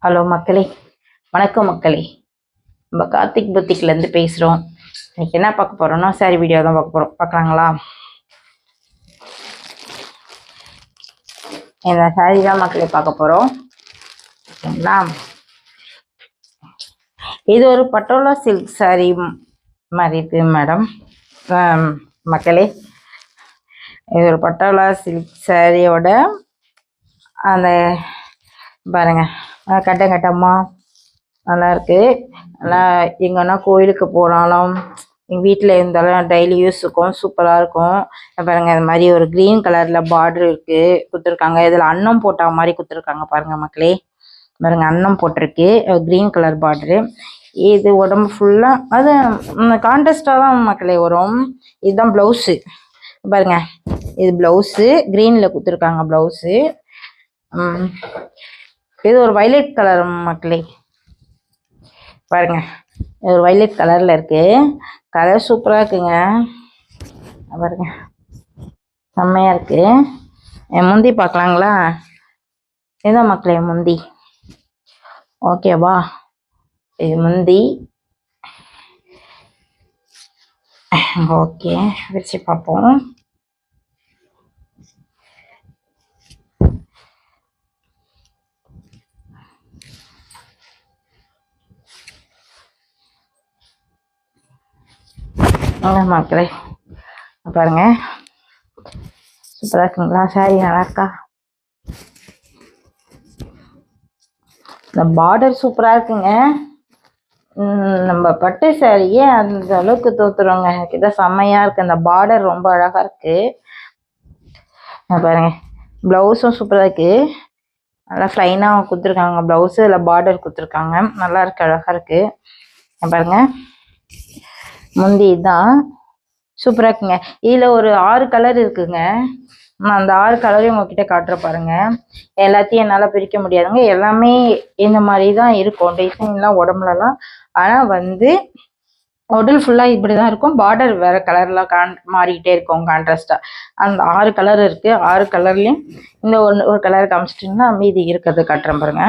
Hello மக்களே, வணக்கம் மக்களே. நம்ம கார்த்திக் புத்திக்லேருந்து பேசுகிறோம். இன்னைக்கு என்ன பார்க்க போகிறோம்னா சாரி வீடியோ தான் பார்க்க போகிறோம். பார்க்கலாங்களா? இந்த சாரி தான் மக்களே பார்க்க போகிறோம். ஓகேங்களா? இது ஒரு பட்டோலா சில்க் சாரி மாதிரி இருக்கு மேடம். மக்களே, இது ஒரு பட்டோலா சில்க் சாரியோட அந்த பாருங்க கட்டமா நல்லா இருக்கு. ஆனால் எங்கன்னா கோயிலுக்கு போனாலும் எங்கள் வீட்டில் இருந்தாலும் டெய்லி யூஸுக்கும் சூப்பராக இருக்கும். பாருங்க, இது மாதிரி ஒரு க்ரீன் கலரில் பார்டர் இருக்கு கொடுத்துருக்காங்க. இதில் அன்னம் போட்ட மாதிரி கொடுத்துருக்காங்க. பாருங்க மக்களே, பாருங்க அன்னம் போட்டிருக்கு, க்ரீன் கலர் பார்டரு. இது உடம்பு ஃபுல்லாக அது கான்ட்ராஸ்டாக தான் மக்களே வரும். இதுதான் ப்ளவுஸு. பாருங்க, இது ப்ளவுஸு க்ரீனில் கொடுத்துருக்காங்க ப்ளவுஸு. இது ஒரு வைலட் கலர் மக்களே. பாருங்க, ஒரு வைலட் கலரில் இருக்கு. கலர் சூப்பராக இருக்குங்க. பாருங்க, செம்மையாக இருக்கு. என் முந்தி பார்க்கலாங்களா? இதுதான் மக்களே முந்தி. ஓகேவா? இது முந்தி. ஓகே, வச்சு பார்ப்போம். மக்களே பாருங்க, சூப்பராக இருக்குங்களா? சாரி நல்லா இருக்கா? இந்த பார்டர் சூப்பராக இருக்குங்க. நம்ம பட்டு சாரியே அந்த அளவுக்கு தோத்துருவோங்க. எனக்கு இதான் செம்மையாக இருக்குது. அந்த பார்டர் ரொம்ப அழகாக இருக்குது. பாருங்க, ப்ளவுஸும் சூப்பராக இருக்குது. நல்லா ஃப்ளைனாக கொடுத்துருக்காங்க ப்ளவுஸு. இதில் பார்டர் கொடுத்துருக்காங்க. நல்லா இருக்கு, அழகாக இருக்குது. பாருங்க, முந்தி தான் சூப்பராக இருக்குங்க. இதில் ஒரு 6 கலர் இருக்குங்க. நான் அந்த 6 கலரையும் உங்ககிட்ட காட்டுற பாருங்க. எல்லாத்தையும் என்னால் பிரிக்க முடியாதுங்க. எல்லாமே இந்த மாதிரி தான் இருக்கும் டிசைன்லாம் உடம்புலலாம். ஆனால் உடல் ஃபுல்லாக இப்படி தான் இருக்கும். பார்டர் வேறு கலர்லாம் மாறிக்கிட்டே இருக்கும் கான்ட்ராஸ்டாக. அந்த 6 கலர் இருக்குது. 6 கலர்லேயும் இந்த ஒரு கலர் காமிச்சிட்டிங்கன்னா மீதி இருக்கிறது காட்டுறேன் பாருங்க.